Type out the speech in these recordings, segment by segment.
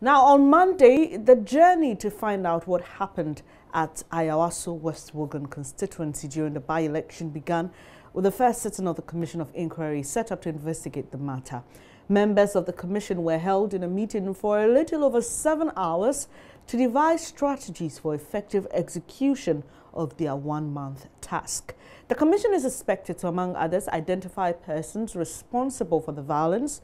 Now, on Monday, the journey to find out what happened at Ayawaso West Wogan constituency during the by-election began with the first sitting of the Commission of Inquiry set up to investigate the matter. Members of the commission were held in a meeting for a little over 7 hours to devise strategies for effective execution of their one-month task. The commission is expected to, among others, identify persons responsible for the violence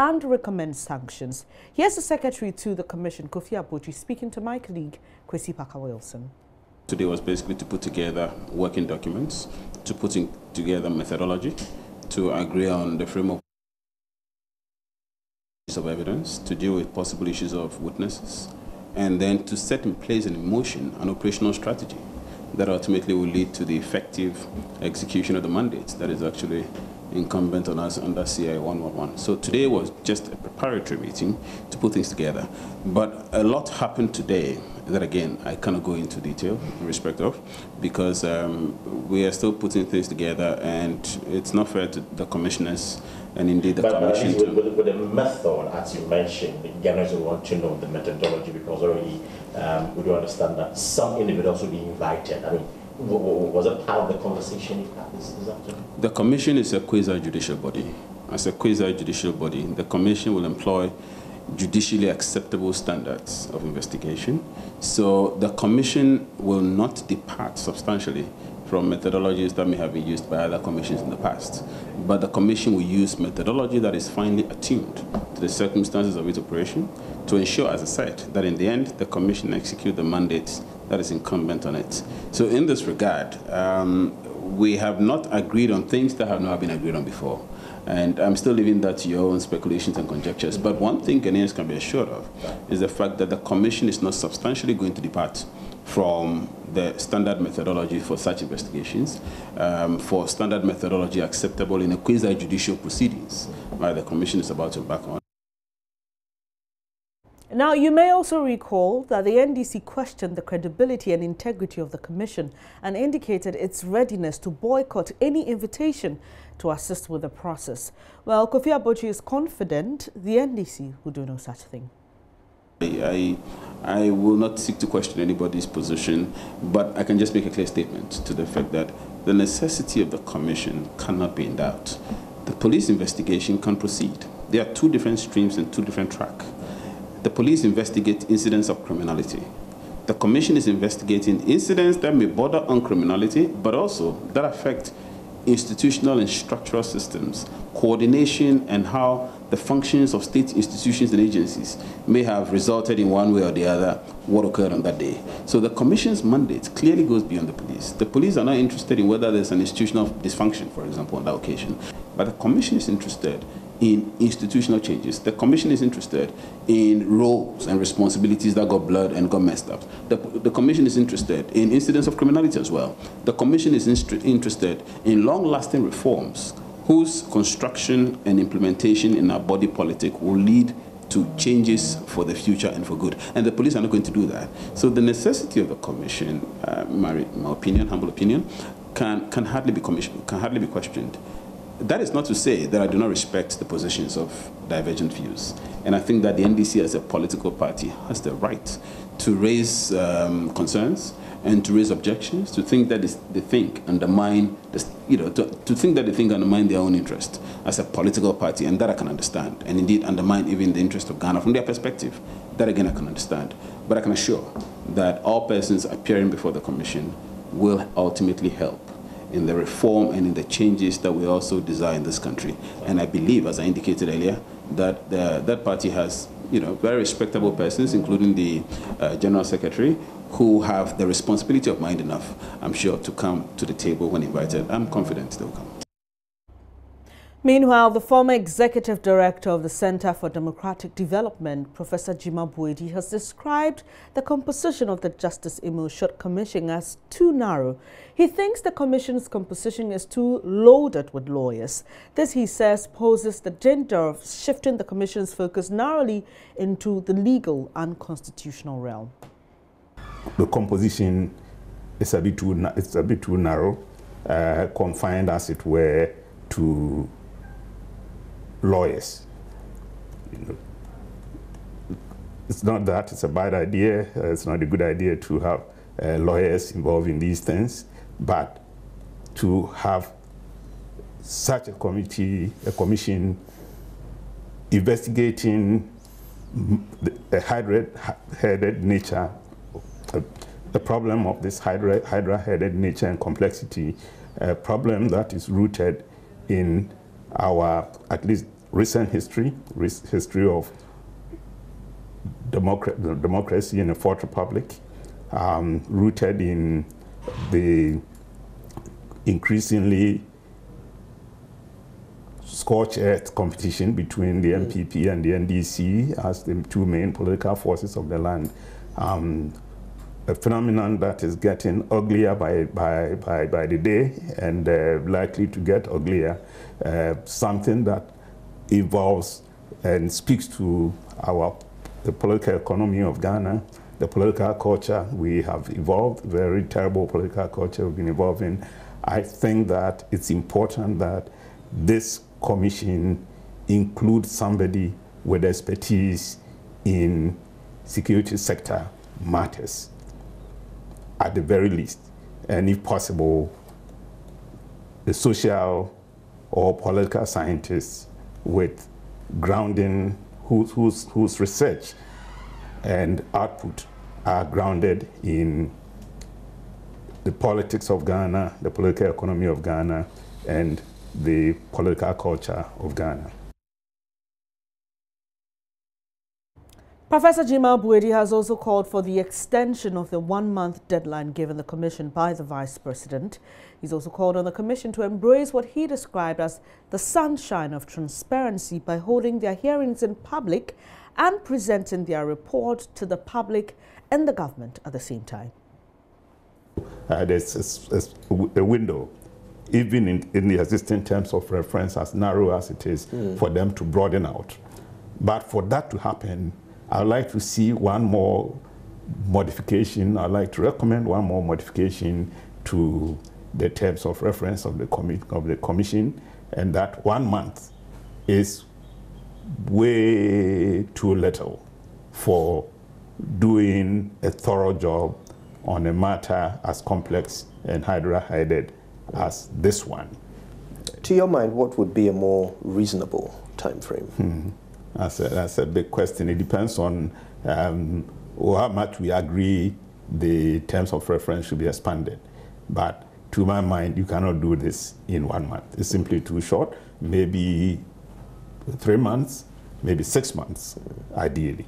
and recommend sanctions. Here's the secretary to the commission, Kofi Abochi, speaking to my colleague, Kwesi Parker-Wilson. Today was basically to put together working documents, to put together methodology, to agree on the framework of evidence, to deal with possible issues of witnesses, and then to set in place and in motion an operational strategy that ultimately will lead to the effective execution of the mandate that is actually incumbent on us under CI 111. So today was just a preparatory meeting to put things together. But a lot happened today that, again, I cannot go into detail in respect of, because we are still putting things together, and it's not fair to the commissioners and indeed the commission. With the method, as you mentioned, the Ghanaians will want to know the methodology, because already we do understand that some individuals will be invited. I mean, was it part of the conversation you had this afternoon? The commission is a quasi-judicial body. As a quasi-judicial body, the commission will employ judicially acceptable standards of investigation. So the commission will not depart substantially from methodologies that may have been used by other commissions in the past. But the commission will use methodology that is finely attuned to the circumstances of its operation to ensure, as I said, that in the end, the commission execute the mandate that is incumbent on it. So in this regard, we have not agreed on things that have not been agreed on before. And I'm still leaving that to your own speculations and conjectures. But one thing Ghanaians can be assured of is the fact that the commission is not substantially going to depart from the standard methodology for such investigations, for standard methodology acceptable in a quasi-judicial proceedings, right? The commission is about to embark on. Now, you may also recall that the NDC questioned the credibility and integrity of the commission and indicated its readiness to boycott any invitation to assist with the process. Well, Kofi Abochi is confident the NDC will do no such thing. I will not seek to question anybody's position, but I can just make a clear statement to the fact that the necessity of the commission cannot be in doubt. The police investigation can proceed. There are two different streams and two different tracks. The police investigate incidents of criminality. The commission is investigating incidents that may border on criminality, but also that affect institutional and structural systems, coordination, and how the functions of state institutions and agencies may have resulted in one way or the other what occurred on that day. So the commission's mandate clearly goes beyond the police. The police are not interested in whether there's an institutional dysfunction, for example, on that occasion. But the commission is interested in institutional changes. The commission is interested in roles and responsibilities that got blurred and got messed up. The commission is interested in incidents of criminality as well. The commission is interested in long-lasting reforms whose construction and implementation in our body politic will lead to changes for the future and for good. And the police are not going to do that. So the necessity of the commission, my opinion, humble opinion, can hardly be questioned. That is not to say that I do not respect the positions of divergent views. And I think that the NDC as a political party has the right to raise concerns and to raise objections, to think that they think undermine, to think that they think undermine their own interest as a political party, and that I can understand. And indeed undermine even the interest of Ghana from their perspective. That again I can understand. But I can assure that all persons appearing before the commission will ultimately help in the reform and in the changes that we also desire in this country. And I believe, as I indicated earlier, that that party has very respectable persons, including the General Secretary, who have the responsibility of mind enough, I'm sure, to come to the table when invited. I'm confident they'll come. Meanwhile, the former executive director of the Center for Democratic Development, Professor Jima Buedi, has described the composition of the Justice Imo-Shot Commission as too narrow. He thinks the commission's composition is too loaded with lawyers. This, he says, poses the danger of shifting the commission's focus narrowly into the legal and constitutional realm. The composition is a bit too narrow, confined, as it were, to – lawyers. it's not that it's a bad idea, it's not a good idea to have lawyers involved in these things, but to have such a commission investigating the hydra-headed nature, the problem of this hydra-headed nature and complexity, a problem that is rooted in our, at least recent history of democracy in the Fourth Republic, rooted in the increasingly scorched earth competition between the MPP and the NDC as the two main political forces of the land. A phenomenon that is getting uglier by the day and likely to get uglier. Something that evolves and speaks to the political economy of Ghana, the political culture we have evolved, very terrible political culture we've been involved in. I think that it's important that this commission includes somebody with expertise in security sector matters, at the very least, and if possible, the social or political scientists with grounding, whose research and output are grounded in the politics of Ghana, the political economy of Ghana, and the political culture of Ghana. Professor Jima Buedi has also called for the extension of the one-month deadline given the Commission by the Vice President. He's also called on the Commission to embrace what he described as the sunshine of transparency by holding their hearings in public and presenting their report to the public and the government at the same time. There's a window, even in the existing terms of reference, as narrow as it is, for them to broaden out. But for that to happen, I'd like to see one more modification. I'd like to recommend one more modification to the terms of reference of the commission, and that 1 month is way too little for doing a thorough job on a matter as complex and hydra-headed as this one. To your mind, what would be a more reasonable time frame? That's a big question. It depends on how much we agree the terms of reference should be expanded. But to my mind, you cannot do this in 1 month. It's simply too short. Maybe 3 months, maybe 6 months, ideally.